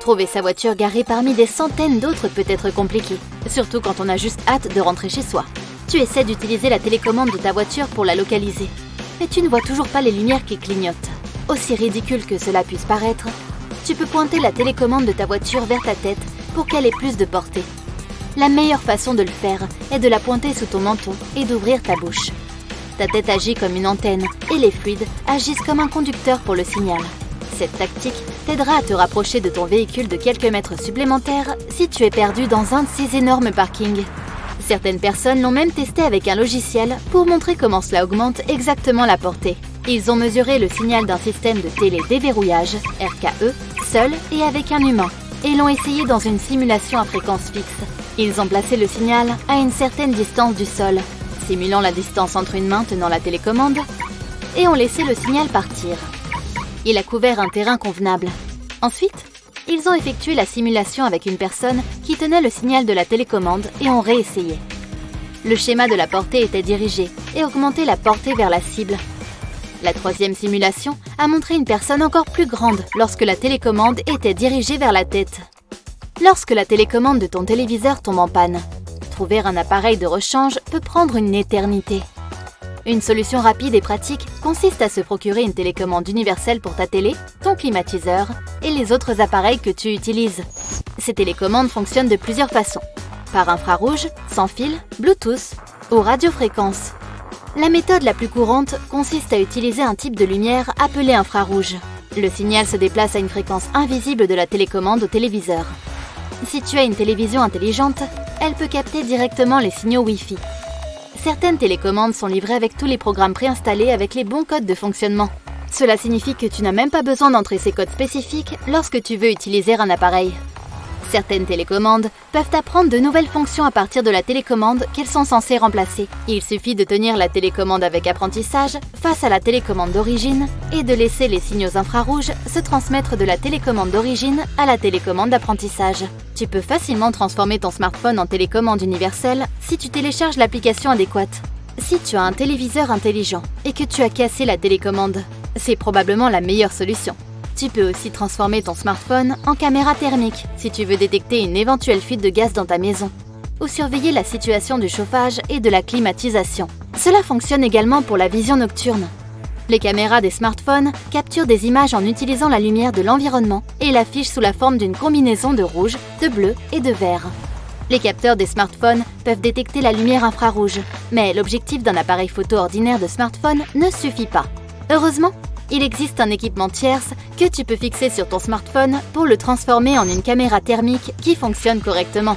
Trouver sa voiture garée parmi des centaines d'autres peut être compliqué, surtout quand on a juste hâte de rentrer chez soi. Tu essaies d'utiliser la télécommande de ta voiture pour la localiser, mais tu ne vois toujours pas les lumières qui clignotent. Aussi ridicule que cela puisse paraître, tu peux pointer la télécommande de ta voiture vers ta tête pour qu'elle ait plus de portée. La meilleure façon de le faire est de la pointer sous ton menton et d'ouvrir ta bouche. Ta tête agit comme une antenne et les fluides agissent comme un conducteur pour le signal. Cette tactique t'aidera à te rapprocher de ton véhicule de quelques mètres supplémentaires si tu es perdu dans un de ces énormes parkings. Certaines personnes l'ont même testé avec un logiciel pour montrer comment cela augmente exactement la portée. Ils ont mesuré le signal d'un système de télé-déverrouillage, RKE, seul et avec un humain, et l'ont essayé dans une simulation à fréquence fixe. Ils ont placé le signal à une certaine distance du sol, simulant la distance entre une main tenant la télécommande, et ont laissé le signal partir. Il a couvert un terrain convenable. Ensuite, ils ont effectué la simulation avec une personne qui tenait le signal de la télécommande et ont réessayé. Le schéma de la portée était dirigé et augmentait la portée vers la cible. La troisième simulation a montré une personne encore plus grande lorsque la télécommande était dirigée vers la tête. Lorsque la télécommande de ton téléviseur tombe en panne, trouver un appareil de rechange peut prendre une éternité. Une solution rapide et pratique consiste à se procurer une télécommande universelle pour ta télé, ton climatiseur et les autres appareils que tu utilises. Ces télécommandes fonctionnent de plusieurs façons. Par infrarouge, sans fil, Bluetooth ou radiofréquence. La méthode la plus courante consiste à utiliser un type de lumière appelé infrarouge. Le signal se déplace à une fréquence invisible de la télécommande au téléviseur. Si tu as une télévision intelligente, elle peut capter directement les signaux Wi-Fi. Certaines télécommandes sont livrées avec tous les programmes préinstallés avec les bons codes de fonctionnement. Cela signifie que tu n'as même pas besoin d'entrer ces codes spécifiques lorsque tu veux utiliser un appareil. Certaines télécommandes peuvent apprendre de nouvelles fonctions à partir de la télécommande qu'elles sont censées remplacer. Il suffit de tenir la télécommande avec apprentissage face à la télécommande d'origine et de laisser les signaux infrarouges se transmettre de la télécommande d'origine à la télécommande d'apprentissage. Tu peux facilement transformer ton smartphone en télécommande universelle si tu télécharges l'application adéquate. Si tu as un téléviseur intelligent et que tu as cassé la télécommande, c'est probablement la meilleure solution. Tu peux aussi transformer ton smartphone en caméra thermique si tu veux détecter une éventuelle fuite de gaz dans ta maison ou surveiller la situation du chauffage et de la climatisation. Cela fonctionne également pour la vision nocturne. Les caméras des smartphones capturent des images en utilisant la lumière de l'environnement et l'affichent sous la forme d'une combinaison de rouge, de bleu et de vert. Les capteurs des smartphones peuvent détecter la lumière infrarouge, mais l'objectif d'un appareil photo ordinaire de smartphone ne suffit pas. Heureusement, il existe un équipement tierce que tu peux fixer sur ton smartphone pour le transformer en une caméra thermique qui fonctionne correctement.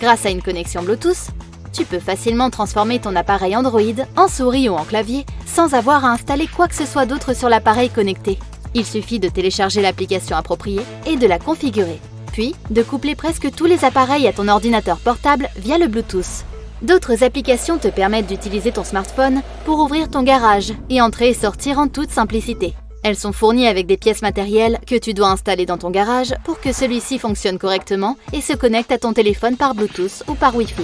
Grâce à une connexion Bluetooth, tu peux facilement transformer ton appareil Android en souris ou en clavier sans avoir à installer quoi que ce soit d'autre sur l'appareil connecté. Il suffit de télécharger l'application appropriée et de la configurer, puis de coupler presque tous les appareils à ton ordinateur portable via le Bluetooth. D'autres applications te permettent d'utiliser ton smartphone pour ouvrir ton garage et entrer et sortir en toute simplicité. Elles sont fournies avec des pièces matérielles que tu dois installer dans ton garage pour que celui-ci fonctionne correctement et se connecte à ton téléphone par Bluetooth ou par Wi-Fi.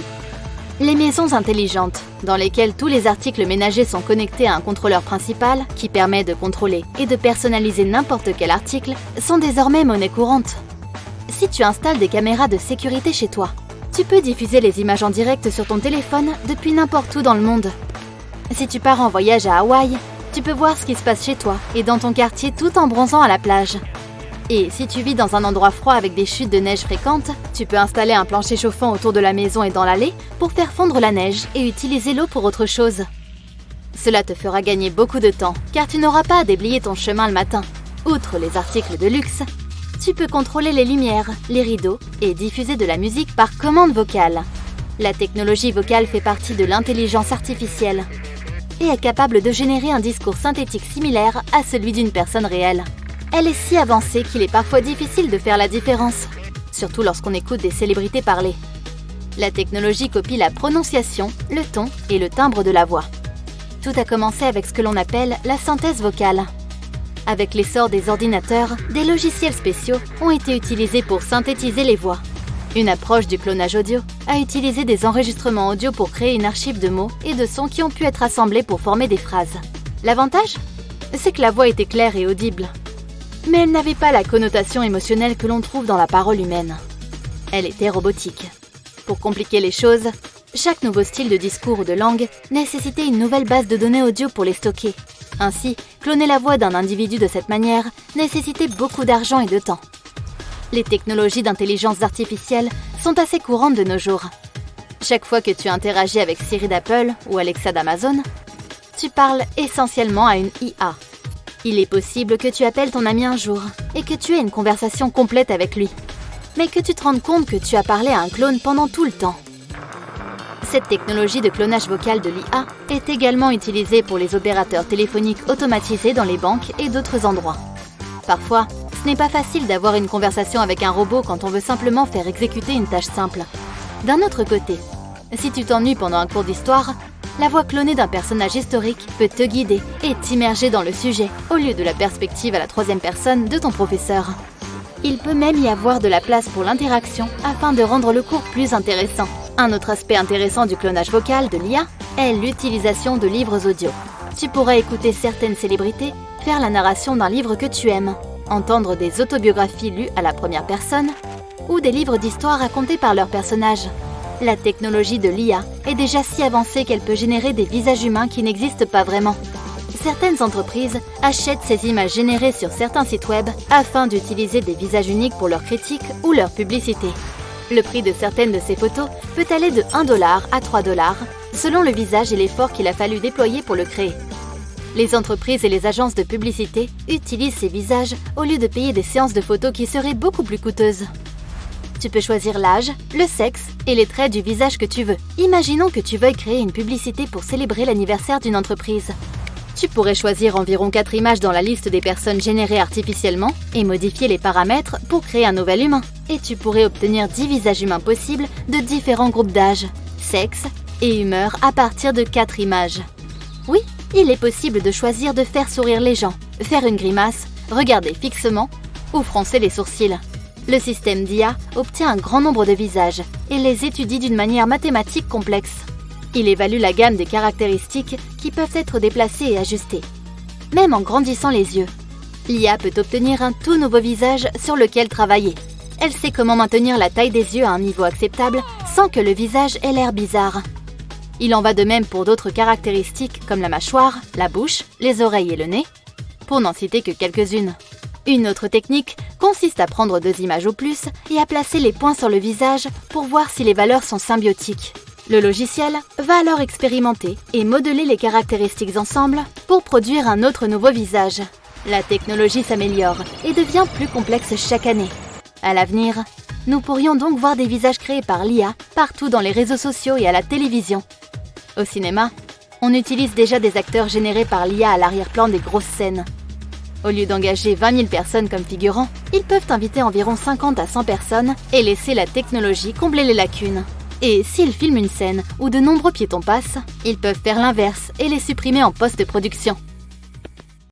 Les maisons intelligentes, dans lesquelles tous les articles ménagers sont connectés à un contrôleur principal qui permet de contrôler et de personnaliser n'importe quel article, sont désormais monnaie courante. Si tu installes des caméras de sécurité chez toi, tu peux diffuser les images en direct sur ton téléphone depuis n'importe où dans le monde. Si tu pars en voyage à Hawaï, tu peux voir ce qui se passe chez toi et dans ton quartier tout en bronzant à la plage. Et si tu vis dans un endroit froid avec des chutes de neige fréquentes, tu peux installer un plancher chauffant autour de la maison et dans l'allée pour faire fondre la neige et utiliser l'eau pour autre chose. Cela te fera gagner beaucoup de temps, car tu n'auras pas à déblayer ton chemin le matin. Outre les articles de luxe, tu peux contrôler les lumières, les rideaux et diffuser de la musique par commande vocale. La technologie vocale fait partie de l'intelligence artificielle et est capable de générer un discours synthétique similaire à celui d'une personne réelle. Elle est si avancée qu'il est parfois difficile de faire la différence, surtout lorsqu'on écoute des célébrités parler. La technologie copie la prononciation, le ton et le timbre de la voix. Tout a commencé avec ce que l'on appelle la synthèse vocale. Avec l'essor des ordinateurs, des logiciels spéciaux ont été utilisés pour synthétiser les voix. Une approche du clonage audio a utilisé des enregistrements audio pour créer une archive de mots et de sons qui ont pu être assemblés pour former des phrases. L'avantage ? C'est que la voix était claire et audible. mais elle n'avait pas la connotation émotionnelle que l'on trouve dans la parole humaine. Elle était robotique. Pour compliquer les choses, chaque nouveau style de discours ou de langue nécessitait une nouvelle base de données audio pour les stocker. Ainsi, cloner la voix d'un individu de cette manière nécessitait beaucoup d'argent et de temps. Les technologies d'intelligence artificielle sont assez courantes de nos jours. Chaque fois que tu interagis avec Siri d'Apple ou Alexa d'Amazon, tu parles essentiellement à une IA. Il est possible que tu appelles ton ami un jour et que tu aies une conversation complète avec lui, mais que tu te rendes compte que tu as parlé à un clone pendant tout le temps. Cette technologie de clonage vocal de l'IA est également utilisée pour les opérateurs téléphoniques automatisés dans les banques et d'autres endroits. Parfois, ce n'est pas facile d'avoir une conversation avec un robot quand on veut simplement faire exécuter une tâche simple. D'un autre côté, si tu t'ennuies pendant un cours d'histoire, la voix clonée d'un personnage historique peut te guider et t'immerger dans le sujet au lieu de la perspective à la troisième personne de ton professeur. Il peut même y avoir de la place pour l'interaction afin de rendre le cours plus intéressant. Un autre aspect intéressant du clonage vocal de l'IA est l'utilisation de livres audio. Tu pourras écouter certaines célébrités faire la narration d'un livre que tu aimes, entendre des autobiographies lues à la première personne ou des livres d'histoire racontés par leurs personnages. La technologie de l'IA est déjà si avancée qu'elle peut générer des visages humains qui n'existent pas vraiment. Certaines entreprises achètent ces images générées sur certains sites web afin d'utiliser des visages uniques pour leurs critiques ou leur publicité. Le prix de certaines de ces photos peut aller de 1 $ à 3 $, selon le visage et l'effort qu'il a fallu déployer pour le créer. Les entreprises et les agences de publicité utilisent ces visages au lieu de payer des séances de photos qui seraient beaucoup plus coûteuses. Tu peux choisir l'âge, le sexe et les traits du visage que tu veux. Imaginons que tu veuilles créer une publicité pour célébrer l'anniversaire d'une entreprise. Tu pourrais choisir environ 4 images dans la liste des personnes générées artificiellement et modifier les paramètres pour créer un nouvel humain. Et tu pourrais obtenir 10 visages humains possibles de différents groupes d'âge, sexe et humeur à partir de 4 images. Oui, il est possible de choisir de faire sourire les gens, faire une grimace, regarder fixement ou froncer les sourcils. Le système d'IA obtient un grand nombre de visages et les étudie d'une manière mathématique complexe. Il évalue la gamme des caractéristiques qui peuvent être déplacées et ajustées. Même en grandissant les yeux, l'IA peut obtenir un tout nouveau visage sur lequel travailler. Elle sait comment maintenir la taille des yeux à un niveau acceptable sans que le visage ait l'air bizarre. Il en va de même pour d'autres caractéristiques comme la mâchoire, la bouche, les oreilles et le nez, pour n'en citer que quelques-unes. Une autre technique consiste à prendre 2 images au plus et à placer les points sur le visage pour voir si les valeurs sont symbiotiques. Le logiciel va alors expérimenter et modeler les caractéristiques ensemble pour produire un autre nouveau visage. La technologie s'améliore et devient plus complexe chaque année. À l'avenir, nous pourrions donc voir des visages créés par l'IA partout dans les réseaux sociaux et à la télévision. Au cinéma, on utilise déjà des acteurs générés par l'IA à l'arrière-plan des grosses scènes. Au lieu d'engager 20 000 personnes comme figurants, ils peuvent inviter environ 50 à 100 personnes et laisser la technologie combler les lacunes. Et s'ils filment une scène où de nombreux piétons passent, ils peuvent faire l'inverse et les supprimer en post-production.